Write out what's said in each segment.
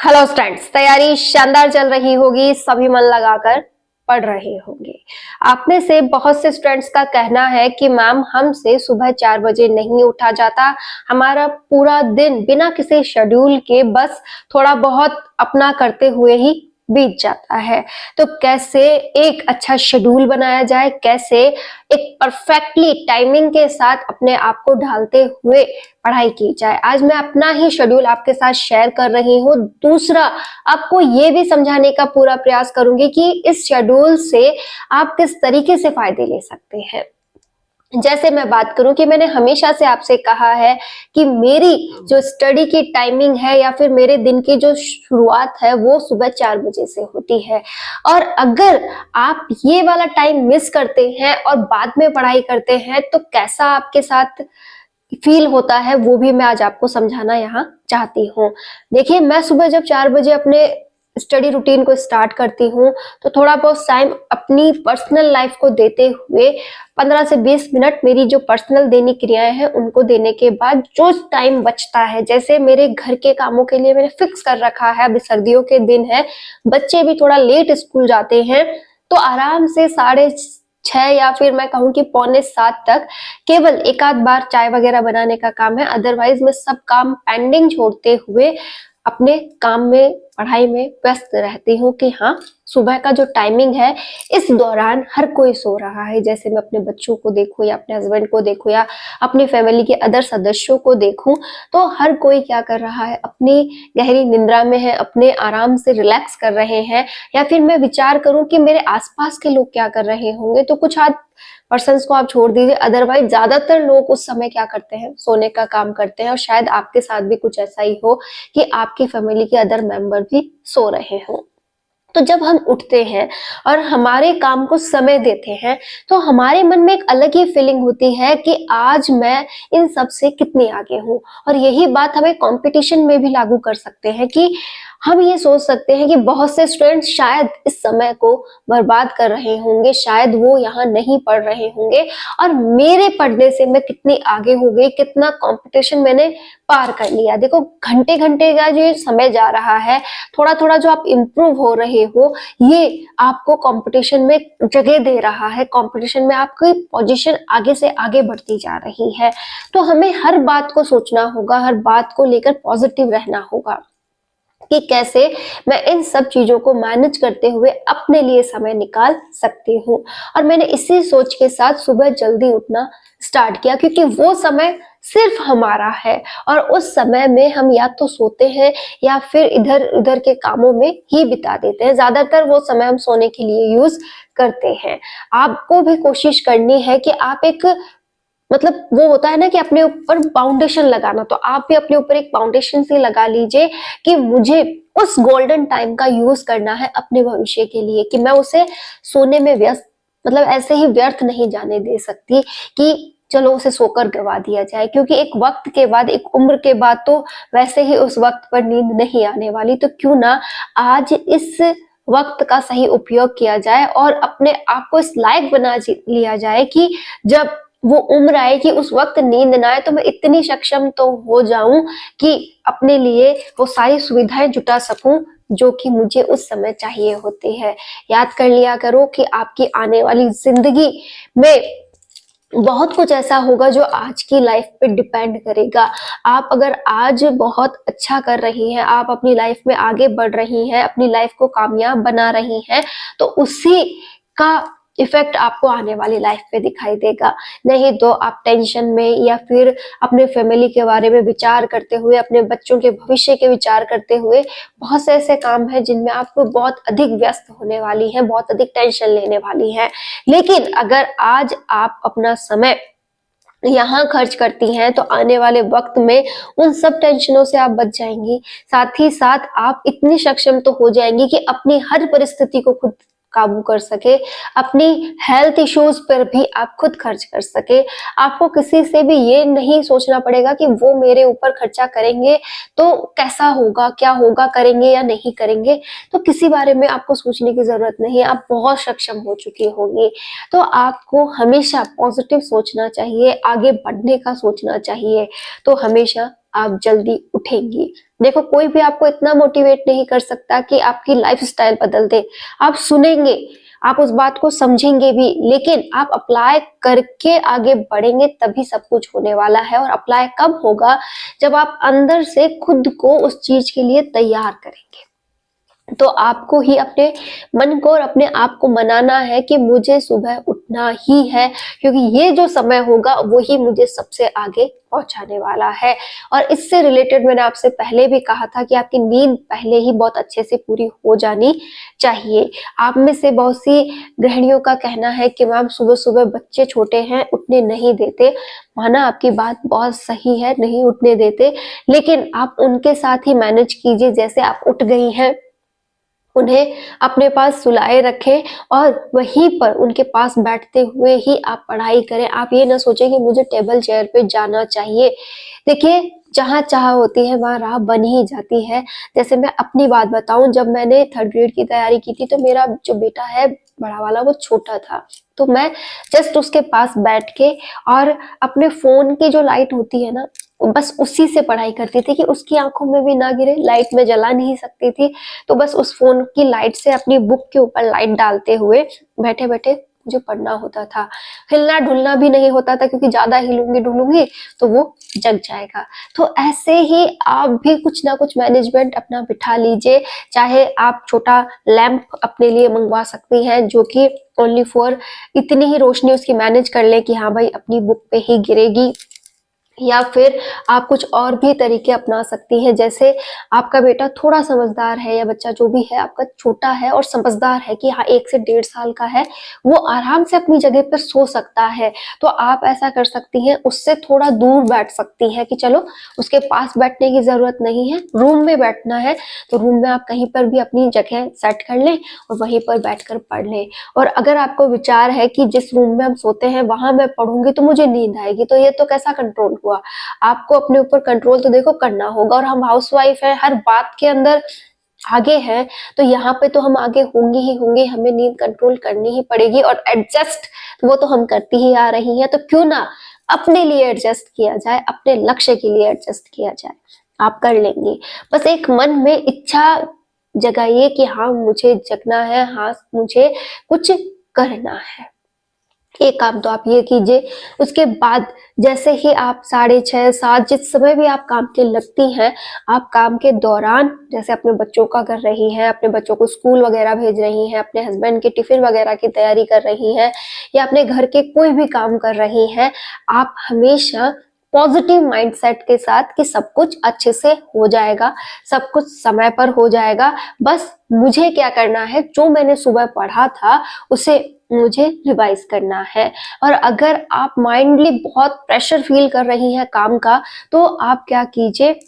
Hello students, तैयारी शानदार चल रही होगी। सभी मन लगाकर पढ़ रहे होंगे। आप में से बहुत से स्टूडेंट्स का कहना है कि मैम हमसे सुबह 4 बजे नहीं उठा जाता, हमारा पूरा दिन बिना किसी शेड्यूल के बस थोड़ा बहुत अपना करते हुए ही बीत जाता है। तो कैसे एक अच्छा शेड्यूल बनाया जाए, कैसे एक परफेक्टली टाइमिंग के साथ अपने आप को ढालते हुए पढ़ाई की जाए, आज मैं अपना ही शेड्यूल आपके साथ शेयर कर रही हूँ। दूसरा, आपको ये भी समझाने का पूरा प्रयास करूंगी कि इस शेड्यूल से आप किस तरीके से फायदे ले सकते हैं। जैसे मैं बात करूं कि मैंने हमेशा से आपसे कहा है कि मेरी जो स्टडी की टाइमिंग है या फिर मेरे दिन की जो शुरुआत है वो सुबह 4 बजे से होती है। और अगर आप ये वाला टाइम मिस करते हैं और बाद में पढ़ाई करते हैं तो कैसा आपके साथ फील होता है वो भी मैं आज आपको समझाना यहाँ चाहती हूँ। देखिए, मैं सुबह जब 4 बजे अपने स्टडी रूटीन को स्टार्ट करती हूँ तो थोड़ा बहुत टाइम अपनी पर्सनल लाइफ को देते हुए 15 से 20 मिनट मेरी जो पर्सनल दैनिक क्रियाएं हैं उनको देने के बाद जो टाइम बचता है, जैसे मेरे घर के कामों के लिए मैंने फिक्स कर रखा है, अभी सर्दियों के दिन है, बच्चे भी थोड़ा लेट स्कूल जाते हैं, तो आराम से 6:30 या फिर मैं कहूँ कि 6:45 तक केवल एक आध बार चाय वगैरह बनाने का काम है। अदरवाइज मैं सब काम पेंडिंग छोड़ते हुए अपने काम में, पढ़ाई में व्यस्त रहती हूँ कि हाँ, सुबह का जो टाइमिंग है इस दौरान हर कोई सो रहा है। जैसे मैं अपने बच्चों को देखूं या अपने हस्बैंड को देखूं या अपनी फैमिली के अदर सदस्यों को देखूं तो हर कोई क्या कर रहा है, अपनी गहरी निद्रा में है, अपने आराम से रिलैक्स कर रहे हैं। या फिर मैं विचार करूं कि मेरे आसपास के लोग क्या कर रहे होंगे तो कुछ आध पर्सन्स को आप छोड़ दीजिए, अदरवाइज ज्यादातर लोग उस समय क्या करते हैं, सोने का काम करते हैं। और शायद आपके साथ भी कुछ ऐसा ही हो कि आपकी फैमिली के अदर मेंबर भी सो रहे हो। तो जब हम उठते हैं और हमारे काम को समय देते हैं तो हमारे मन में एक अलग ही फीलिंग होती है कि आज मैं इन सब से कितनी आगे हूँ। और यही बात हमें कंपटीशन में भी लागू कर सकते हैं कि हम ये सोच सकते हैं कि बहुत से स्टूडेंट्स शायद इस समय को बर्बाद कर रहे होंगे, शायद वो यहाँ नहीं पढ़ रहे होंगे और मेरे पढ़ने से मैं कितनी आगे हो गई, कितना कंपटीशन मैंने पार कर लिया। देखो, घंटे घंटे का जो समय जा रहा है, थोड़ा थोड़ा जो आप इम्प्रूव हो रहे हो, ये आपको कंपटीशन में जगह दे रहा है, कंपटीशन में आपकी पोजीशन आगे से आगे बढ़ती जा रही है। तो हमें हर बात को सोचना होगा, हर बात को लेकर पॉजिटिव रहना होगा कि कैसे मैं इन सब चीजों को मैनेज करते हुए अपने लिए समय निकाल सकती हूँ। और मैंने इसी सोच के साथ सुबह जल्दी उठना स्टार्ट किया, क्योंकि वो समय सिर्फ हमारा है और उस समय में हम या तो सोते हैं या फिर इधर उधर के कामों में ही बिता देते हैं। ज्यादातर वो समय हम सोने के लिए यूज करते हैं। आपको भी कोशिश करनी है कि आप एक, मतलब वो होता है ना कि अपने ऊपर फाउंडेशन लगाना, तो आप भी अपने ऊपर एक फाउंडेशन से लगा लीजिए कि मुझे उस गोल्डन टाइम का यूज करना है अपने भविष्य के लिए, कि मैं उसे सोने में व्यस्त, मतलब ऐसे ही व्यर्थ नहीं जाने दे सकती कि चलो उसे सोकर गवा दिया जाए। क्योंकि एक वक्त के बाद, एक उम्र के बाद तो वैसे ही उस वक्त पर नींद नहीं आने वाली। तो क्यों ना आज इस वक्त का सही उपयोग किया जाए और अपने आप को इस लायक बना लिया जाए कि जब वो उम्र आए कि उस वक्त नींद ना आए तो मैं इतनी सक्षम तो हो जाऊं कि अपने लिए वो सारी सुविधाएं जुटा सकूं जो कि मुझे उस समय चाहिए होती है। याद कर लिया करो कि आपकी आने वाली जिंदगी में बहुत कुछ ऐसा होगा जो आज की लाइफ पे डिपेंड करेगा। आप अगर आज बहुत अच्छा कर रही हैं, आप अपनी लाइफ में आगे बढ़ रही हैं, अपनी लाइफ को कामयाब बना रही हैं, तो उसी का इफेक्ट आपको आने वाली लाइफ पे दिखाई देगा। नहीं तो आप टेंशन में या फिर अपने फैमिली के बारे में विचार करते हुए, अपने बच्चों के भविष्य के विचार करते हुए, बहुत से ऐसे काम हैं जिनमें आपको बहुत अधिक व्यस्त होने वाली हैं, बहुत अधिक टेंशन लेने वाली हैं। लेकिन अगर आज आप अपना समय यहाँ खर्च करती हैं तो आने वाले वक्त में उन सब टेंशनों से आप बच जाएंगी। साथ ही साथ आप इतनी सक्षम तो हो जाएंगी कि अपनी हर परिस्थिति को खुद काबू कर सके, अपनी हेल्थ इश्यूज पर भी आप खुद खर्च कर सके। आपको किसी से भी ये नहीं सोचना पड़ेगा कि वो मेरे ऊपर खर्चा करेंगे तो कैसा होगा, क्या होगा, करेंगे या नहीं करेंगे। तो किसी बारे में आपको सोचने की जरूरत नहीं है, आप बहुत सक्षम हो चुकी होंगी। तो आपको हमेशा पॉजिटिव सोचना चाहिए, आगे बढ़ने का सोचना चाहिए। तो हमेशा आप जल्दी उठेंगी। देखो, कोई भी आपको इतना मोटिवेट नहीं कर सकता कि आपकी लाइफस्टाइल बदल दे। आप सुनेंगे, आप उस बात को समझेंगे भी, लेकिन आप अप्लाई करके आगे बढ़ेंगे तभी सब कुछ होने वाला है। और अप्लाई कब होगा? जब आप अंदर से खुद को उस चीज के लिए तैयार करेंगे। तो आपको ही अपने मन को और अपने आप को मनाना है कि मुझे सुबह उठना ही है, क्योंकि ये जो समय होगा वो ही मुझे सबसे आगे पहुंचाने वाला है। और इससे रिलेटेड मैंने आपसे पहले भी कहा था कि आपकी नींद पहले ही बहुत अच्छे से पूरी हो जानी चाहिए। आप में से बहुत सी गृहिणियों का कहना है कि मैम सुबह सुबह बच्चे छोटे हैं, उठने नहीं देते। माना आपकी बात बहुत सही है, नहीं उठने देते, लेकिन आप उनके साथ ही मैनेज कीजिए। जैसे आप उठ गई हैं, उन्हें अपने पास सुलाए रखें और वहीं पर उनके पास बैठते हुए ही आप पढ़ाई करें। आप ये ना सोचें कि मुझे टेबल चेयर पे जाना चाहिए। देखिए, जहाँ चाह होती है वहाँ राह बन ही जाती है। जैसे मैं अपनी बात बताऊं, जब मैंने 3rd ग्रेड की तैयारी की थी तो मेरा जो बेटा है बड़ा वाला वो छोटा था, तो मैं जस्ट उसके पास बैठ के और अपने फोन की जो लाइट होती है ना, बस उसी से पढ़ाई करती थी कि उसकी आंखों में भी ना गिरे। लाइट में जला नहीं सकती थी, तो बस उस फोन की लाइट से अपनी बुक के ऊपर लाइट डालते हुए बैठे बैठे मुझे पढ़ना होता था। हिलना ढुलना भी नहीं होता था, क्योंकि ज्यादा हिलूंगी ढुलूंगी तो वो जग जाएगा। तो ऐसे ही आप भी कुछ ना कुछ मैनेजमेंट अपना बिठा लीजिए। चाहे आप छोटा लैंप अपने लिए मंगवा सकती हैं, जो कि ओनली फॉर इतनी ही रोशनी उसकी मैनेज कर ले कि हाँ भाई अपनी बुक पे ही गिरेगी। या फिर आप कुछ और भी तरीके अपना सकती हैं। जैसे आपका बेटा थोड़ा समझदार है, या बच्चा जो भी है आपका छोटा है और समझदार है कि हाँ 1 से 1.5 साल का है, वो आराम से अपनी जगह पर सो सकता है, तो आप ऐसा कर सकती हैं, उससे थोड़ा दूर बैठ सकती हैं कि चलो उसके पास बैठने की जरूरत नहीं है, रूम में बैठना है तो रूम में आप कहीं पर भी अपनी जगह सेट कर लें और वहीं पर बैठकर पढ़ लें। और अगर आपको विचार है कि जिस रूम में हम सोते हैं वहां मैं पढ़ूंगी तो मुझे नींद आएगी, तो ये तो कैसा कंट्रोल हुआ? आपको अपने ऊपर कंट्रोल तो देखो करना होगा। और हम हाउसवाइफ है, हर बात के अंदर आगे हैं, तो यहाँ पे तो हम आगे होंगे ही होंगे। हमें नींद कंट्रोल करनी ही पड़ेगी, और एडजस्ट वो तो हम करती ही आ रही हैं। तो क्यों ना अपने लिए एडजस्ट किया जाए, अपने लक्ष्य के लिए एडजस्ट किया जाए। आप कर लेंगी। बस एक मन में इच्छा जगाइए कि हाँ मुझे जगना है, हाँ मुझे कुछ करना है। एक काम तो आप ये कीजिए। उसके बाद जैसे ही आप 6:30 7 जिस समय भी आप काम के लगती हैं, आप काम के दौरान जैसे अपने बच्चों का कर रही हैं, अपने बच्चों को स्कूल वगैरह भेज रही हैं, अपने हस्बैंड के टिफिन वगैरह की तैयारी कर रही हैं, या अपने घर के कोई भी काम कर रही हैं, आप हमेशा पॉजिटिव माइंडसेट के साथ कि सब कुछ अच्छे से हो जाएगा, सब कुछ समय पर हो जाएगा, बस मुझे क्या करना है, जो मैंने सुबह पढ़ा था उसे मुझे रिवाइज करना है। और अगर आप माइंडली बहुत प्रेशर फील कर रही हैं काम का, तो आप क्या कीजिए,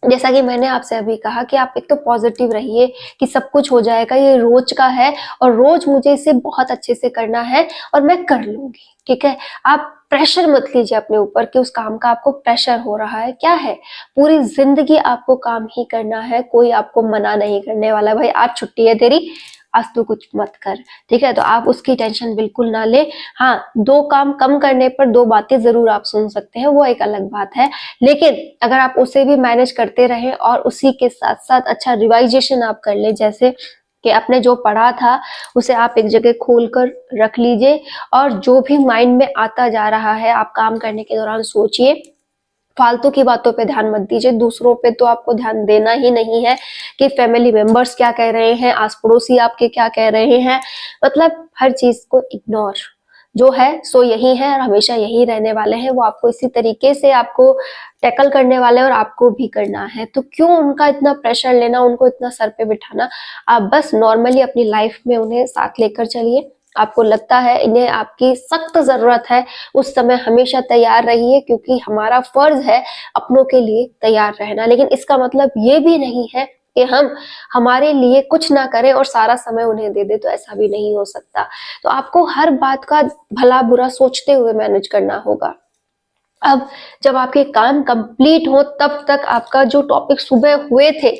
जैसा कि मैंने आपसे अभी कहा कि आप एक तो पॉजिटिव रहिए कि सब कुछ हो जाएगा, ये रोज का है और रोज मुझे इसे बहुत अच्छे से करना है और मैं कर लूंगी। ठीक है, आप प्रेशर मत लीजिए अपने ऊपर कि उस काम का आपको प्रेशर हो रहा है। क्या है, पूरी जिंदगी आपको काम ही करना है, कोई आपको मना नहीं करने वाला। भाई आज छुट्टी है तेरी, आज तो कुछ मत कर। ठीक है, तो आप उसकी टेंशन बिल्कुल ना ले। हाँ, 2 काम कम करने पर 2 बातें जरूर आप सुन सकते हैं, वो एक अलग बात है। लेकिन अगर आप उसे भी मैनेज करते रहें और उसी के साथ साथ अच्छा रिवाइजेशन आप कर ले, जैसे कि आपने जो पढ़ा था उसे आप एक जगह खोल कर रख लीजिए, और जो भी माइंड में आता जा रहा है आप काम करने के दौरान सोचिए। फालतू की बातों पे ध्यान मत दीजिए। दूसरों पे तो आपको ध्यान देना ही नहीं है कि फैमिली मेंबर्स क्या कह रहे हैं, आस पड़ोसी आपके क्या कह रहे हैं, मतलब हर चीज को इग्नोर। जो है सो यही है और हमेशा यही रहने वाले हैं। वो आपको इसी तरीके से आपको टैकल करने वाले हैं और आपको भी करना है। तो क्यों उनका इतना प्रेशर लेना, उनको इतना सर पे बिठाना। आप बस नॉर्मली अपनी लाइफ में उन्हें साथ लेकर चलिए। आपको लगता है इन्हें आपकी सख्त जरूरत है, उस समय हमेशा तैयार रहिए, क्योंकि हमारा फर्ज है अपनों के लिए तैयार रहना। लेकिन इसका मतलब ये भी नहीं है कि हम हमारे लिए कुछ ना करें और सारा समय उन्हें दे दे, तो ऐसा भी नहीं हो सकता। तो आपको हर बात का भला बुरा सोचते हुए मैनेज करना होगा। अब जब आपके काम कंप्लीट हो तब तक आपका जो टॉपिक सुबह हुए थे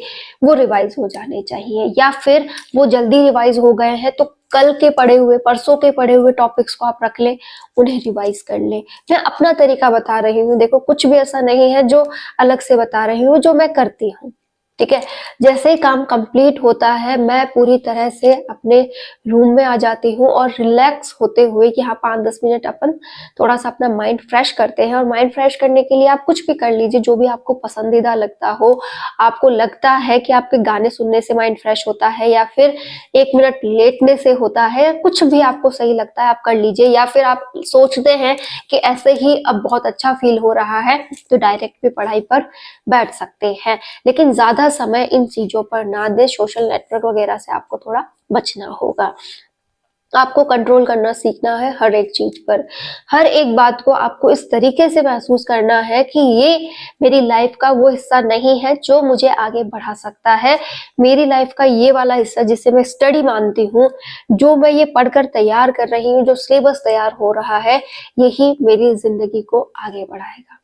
वो रिवाइज हो जाने चाहिए, या फिर वो जल्दी रिवाइज हो गए हैं तो कल के पढ़े हुए, परसों के पढ़े हुए टॉपिक्स को आप रख लें, उन्हें रिवाइज कर लें। मैं अपना तरीका बता रही हूँ, देखो कुछ भी ऐसा नहीं है जो अलग से बता रही हूँ, जो मैं करती हूँ। ठीक है, जैसे ही काम कंप्लीट होता है मैं पूरी तरह से अपने रूम में आ जाती हूँ और रिलैक्स होते हुए कि हाँ 5-10 मिनट अपन थोड़ा सा अपना माइंड फ्रेश करते हैं। और माइंड फ्रेश करने के लिए आप कुछ भी कर लीजिए, जो भी आपको पसंदीदा लगता हो। आपको लगता है कि आपके गाने सुनने से माइंड फ्रेश होता है, या फिर 1 मिनट लेटने से होता है, कुछ भी आपको सही लगता है आप कर लीजिए। या फिर आप सोचते हैं कि ऐसे ही अब बहुत अच्छा फील हो रहा है तो डायरेक्ट भी पढ़ाई पर बैठ सकते हैं, लेकिन ज्यादा समय इन चीजों पर ना दे। सोशल नेटवर्क वगैरह से आपको थोड़ा बचना होगा। आपको कंट्रोल करना सीखना है हर एक चीज पर। हर एक बात को आपको इस तरीके से महसूस करना है कि ये मेरी लाइफ का वो हिस्सा नहीं है जो मुझे आगे बढ़ा सकता है। मेरी लाइफ का ये वाला हिस्सा जिसे मैं स्टडी मानती हूँ, जो मैं ये पढ़कर तैयार कर रही हूँ, जो सिलेबस तैयार हो रहा है, यही मेरी जिंदगी को आगे बढ़ाएगा।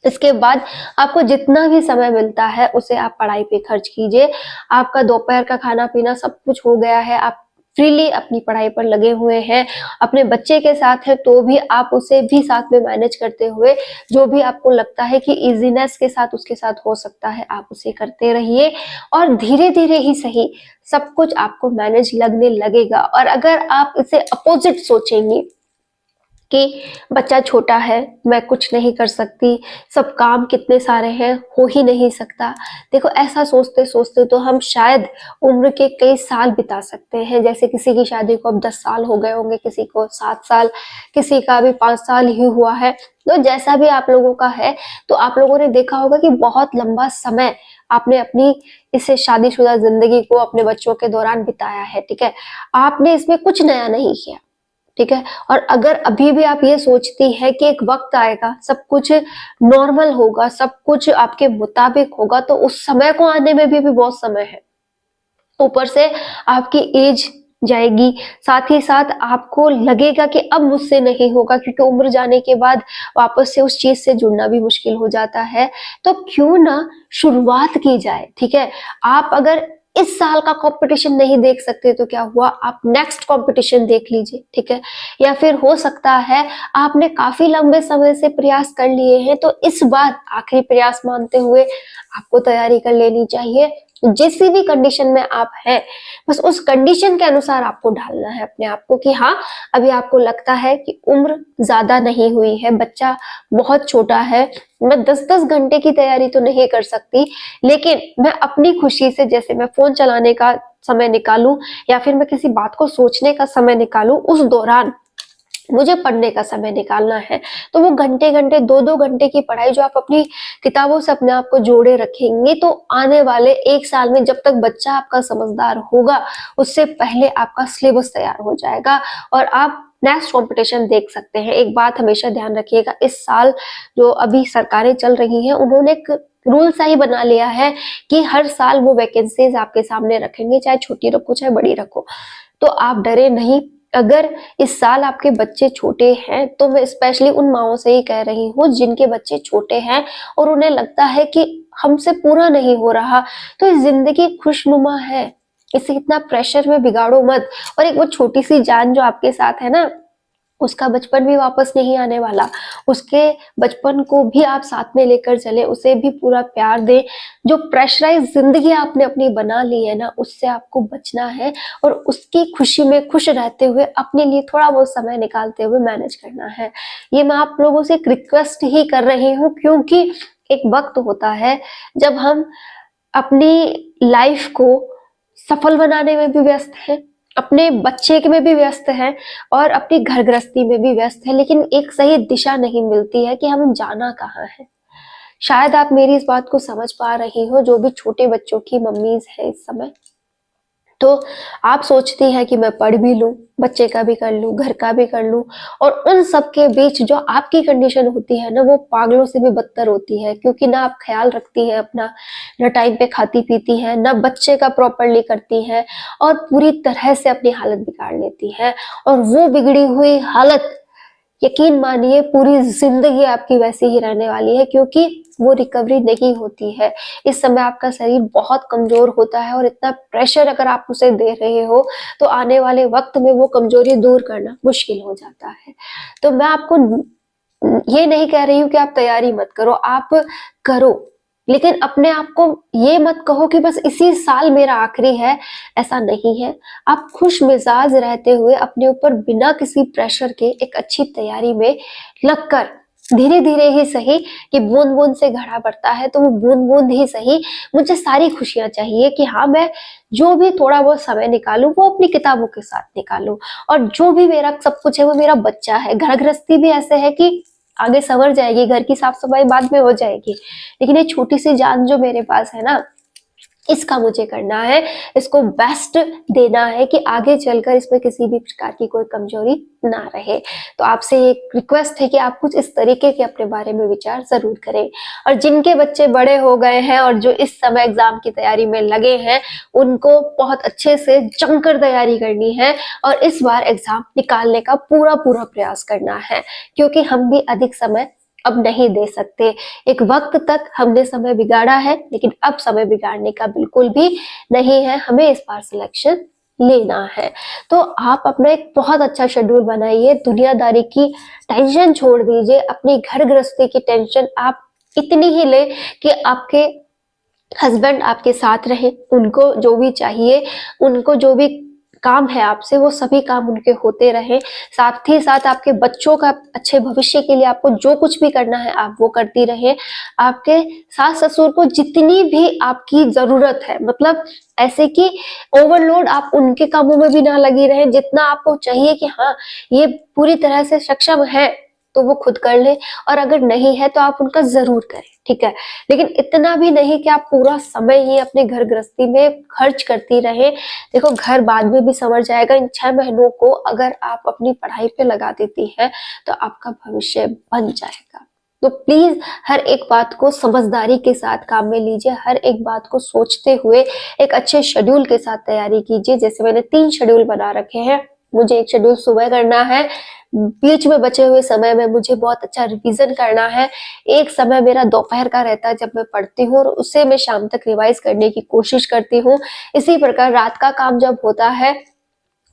इसके बाद आपको जितना भी समय मिलता है उसे आप पढ़ाई पे खर्च कीजिए। आपका दोपहर का खाना पीना सब कुछ हो गया है, आप फ्रीली अपनी पढ़ाई पर लगे हुए हैं, अपने बच्चे के साथ है तो भी आप उसे भी साथ में मैनेज करते हुए, जो भी आपको लगता है कि इजीनेस के साथ उसके साथ हो सकता है आप उसे करते रहिए। और धीरे धीरे ही सही सब कुछ आपको मैनेज लगने लगेगा। और अगर आप इसे अपोजिट सोचेंगे कि बच्चा छोटा है, मैं कुछ नहीं कर सकती, सब काम कितने सारे हैं, हो ही नहीं सकता। देखो ऐसा सोचते सोचते तो हम शायद उम्र के कई साल बिता सकते हैं। जैसे किसी की शादी को अब 10 साल हो गए होंगे, किसी को 7 साल, किसी का भी 5 साल ही हुआ है। तो जैसा भी आप लोगों का है, तो आप लोगों ने देखा होगा कि बहुत लंबा समय आपने अपनी इस शादीशुदा जिंदगी को अपने बच्चों के दौरान बिताया है। ठीक है, आपने इसमें कुछ नया नहीं किया। ठीक है, और अगर अभी भी आप ये सोचती है कि एक वक्त आएगा सब कुछ नॉर्मल होगा, सब कुछ आपके मुताबिक होगा, तो उस समय को आने में भी बहुत समय है। ऊपर से आपकी एज जाएगी, साथ ही साथ आपको लगेगा कि अब मुझसे नहीं होगा, क्योंकि उम्र जाने के बाद वापस से उस चीज से जुड़ना भी मुश्किल हो जाता है। तो क्यों ना शुरुआत की जाए। ठीक है, आप अगर इस साल का कंपटीशन नहीं देख सकते तो क्या हुआ, आप नेक्स्ट कंपटीशन देख लीजिए। ठीक है, या फिर हो सकता है आपने काफी लंबे समय से प्रयास कर लिए हैं, तो इस बार आखिरी प्रयास मानते हुए आपको तैयारी कर लेनी चाहिए। जिस भी कंडीशन में आप हैं, बस उस कंडीशन के अनुसार आपको ढालना है अपने आप को कि हाँ अभी आपको लगता है कि उम्र ज्यादा नहीं हुई है, बच्चा बहुत छोटा है, मैं 10-10 घंटे की तैयारी तो नहीं कर सकती, लेकिन मैं अपनी खुशी से, जैसे मैं फोन चलाने का समय निकालूं या फिर मैं किसी बात को सोचने का समय निकालूं, उस दौरान मुझे पढ़ने का समय निकालना है। तो वो घंटे घंटे 2-2 घंटे की पढ़ाई जो आप अपनी किताबों से अपने आप को जोड़े रखेंगे, तो आने वाले 1 साल में जब तक बच्चा आपका समझदार होगा, उससे पहले आपका सिलेबस तैयार हो जाएगा और आप नेक्स्ट कंपटीशन देख सकते हैं। एक बात हमेशा ध्यान रखिएगा, इस साल जो अभी सरकारें चल रही हैं, उन्होंने एक रूल सा ही बना लिया है कि हर साल वो वैकेंसीज आपके सामने रखेंगे, चाहे छोटी रखो चाहे बड़ी रखो। तो आप डरे नहीं। अगर इस साल आपके बच्चे छोटे हैं, तो मैं स्पेशली उन माओं से ही कह रही हूँ जिनके बच्चे छोटे हैं और उन्हें लगता है कि हमसे पूरा नहीं हो रहा, तो जिंदगी खुशनुमा है, इसे इतना प्रेशर में बिगाड़ो मत। और एक वो छोटी सी जान जो आपके साथ है ना, उसका बचपन भी वापस नहीं आने वाला, उसके बचपन को भी आप साथ में लेकर चले, उसे भी पूरा प्यार दें। जो प्रेशराइज जिंदगी आपने अपनी बना ली है ना, उससे आपको बचना है और उसकी खुशी में खुश रहते हुए अपने लिए थोड़ा बहुत समय निकालते हुए मैनेज करना है। ये मैं आप लोगों से एक रिक्वेस्ट ही कर रही हूँ, क्योंकि एक वक्त होता है जब हम अपनी लाइफ को सफल बनाने में भी व्यस्त हैं, अपने बच्चे के में भी व्यस्त हैं और अपनी घर गृहस्थी में भी व्यस्त है, लेकिन एक सही दिशा नहीं मिलती है कि हम जाना कहाँ है। शायद आप मेरी इस बात को समझ पा रही हो, जो भी छोटे बच्चों की मम्मीज है इस समय। तो आप सोचती हैं कि मैं पढ़ भी लूं, बच्चे का भी कर लूं, घर का भी कर लूं, और उन सब के बीच जो आपकी कंडीशन होती है ना, वो पागलों से भी बदतर होती है, क्योंकि ना आप ख्याल रखती हैं अपना, ना टाइम पे खाती पीती हैं, ना बच्चे का प्रॉपरली करती हैं और पूरी तरह से अपनी हालत बिगाड़ लेती हैं। और वो बिगड़ी हुई हालत यकीन मानिए पूरी जिंदगी आपकी वैसी ही रहने वाली है, क्योंकि वो रिकवरी नहीं होती है। इस समय आपका शरीर बहुत कमजोर होता है और इतना प्रेशर अगर आप उसे दे रहे हो तो आने वाले वक्त में वो कमजोरी दूर करना मुश्किल हो जाता है। तो मैं आपको ये नहीं कह रही हूँ कि आप तैयारी मत करो, आप करो, लेकिन अपने आप को ये मत कहो कि बस इसी साल मेरा आखिरी है, ऐसा नहीं है। आप खुश मिजाज रहते हुए अपने ऊपर बिना किसी प्रेशर के एक अच्छी तैयारी में लगकर धीरे धीरे ही सही, कि बूंद बूंद से घड़ा भरता है तो वो बूंद बूंद ही सही, मुझे सारी खुशियां चाहिए कि हाँ मैं जो भी थोड़ा बहुत समय निकालूं वो अपनी किताबों के साथ निकालूं, और जो भी मेरा सब कुछ है वो मेरा बच्चा है। घर गृहस्थी भी ऐसे है कि आगे संवर जाएगी, घर की साफ सफाई बाद में हो जाएगी, लेकिन ये छोटी सी जान जो मेरे पास है ना, इसका मुझे करना है, इसको बेस्ट देना है कि आगे चलकर इसमें किसी भी प्रकार की कोई कमजोरी ना रहे। तो आपसे एक रिक्वेस्ट है कि आप कुछ इस तरीके के अपने बारे में विचार जरूर करें। और जिनके बच्चे बड़े हो गए हैं और जो इस समय एग्जाम की तैयारी में लगे हैं, उनको बहुत अच्छे से जमकर तैयारी करनी है और इस बार एग्जाम निकालने का पूरा पूरा प्रयास करना है, क्योंकि हम भी अधिक समय अब नहीं दे सकते। एक वक्त तक हमने समय बिगाड़ा है, लेकिन अब समय बिगाड़ने का बिल्कुल भी नहीं है, हमें इस बार सिलेक्शन लेना है। तो आप अपना एक बहुत अच्छा शेड्यूल बनाइए, दुनियादारी की टेंशन छोड़ दीजिए, अपनी घर गृहस्थी की टेंशन आप इतनी ही ले कि आपके हस्बैंड आपके साथ रहे, उनको जो भी चाहिए, उनको जो भी काम है आपसे वो सभी काम उनके होते रहे, साथ ही साथ आपके बच्चों का अच्छे भविष्य के लिए आपको जो कुछ भी करना है आप वो करती रहे। आपके सास ससुर को जितनी भी आपकी जरूरत है, मतलब ऐसे कि ओवरलोड आप उनके कामों में भी ना लगी रहे, जितना आपको चाहिए कि हाँ ये पूरी तरह से सक्षम है तो वो खुद कर ले, और अगर नहीं है तो आप उनका जरूर करें, ठीक है, लेकिन इतना भी नहीं कि आप पूरा समय ही अपने घर गृहस्थी में खर्च करती रहे। देखो घर बाद में भी संवर जाएगा, इन 6 महीनों को अगर आप अपनी पढ़ाई पे लगा देती है तो आपका भविष्य बन जाएगा। तो प्लीज हर एक बात को समझदारी के साथ काम में लीजिए, हर एक बात को सोचते हुए एक अच्छे शेड्यूल के साथ तैयारी कीजिए। जैसे मैंने 3 शेड्यूल बना रखे हैं, मुझे एक शेड्यूल सुबह करना है, बीच में बचे हुए समय में मुझे बहुत अच्छा रिवीजन करना है, एक समय मेरा दोपहर का रहता है जब मैं पढ़ती हूँ और उसे मैं शाम तक रिवाइज करने की कोशिश करती हूँ। इसी प्रकार रात का काम जब होता है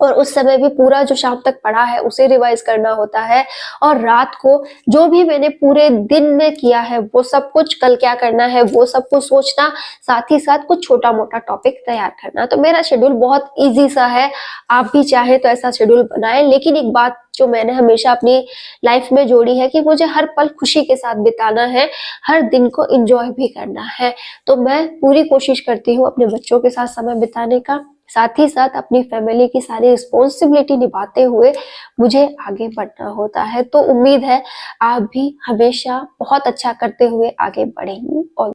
और उस समय भी पूरा जो शाम तक पढ़ा है उसे रिवाइज करना होता है, और रात को जो भी मैंने पूरे दिन में किया है वो सब कुछ, कल क्या करना है वो सब कुछ सोचना, साथ ही साथ कुछ छोटा मोटा टॉपिक तैयार करना। तो मेरा शेड्यूल बहुत इजी सा है, आप भी चाहे तो ऐसा शेड्यूल बनाएं, लेकिन एक बात जो मैंने हमेशा अपनी लाइफ में जोड़ी है कि मुझे हर पल खुशी के साथ बिताना है, हर दिन को एंजॉय भी करना है। तो मैं पूरी कोशिश करती हूँ अपने बच्चों के साथ समय बिताने का, साथ ही साथ अपनी फैमिली की सारी रिस्पॉन्सिबिलिटी निभाते हुए मुझे आगे बढ़ना होता है। तो उम्मीद है आप भी हमेशा बहुत अच्छा करते हुए आगे बढ़ेंगी। और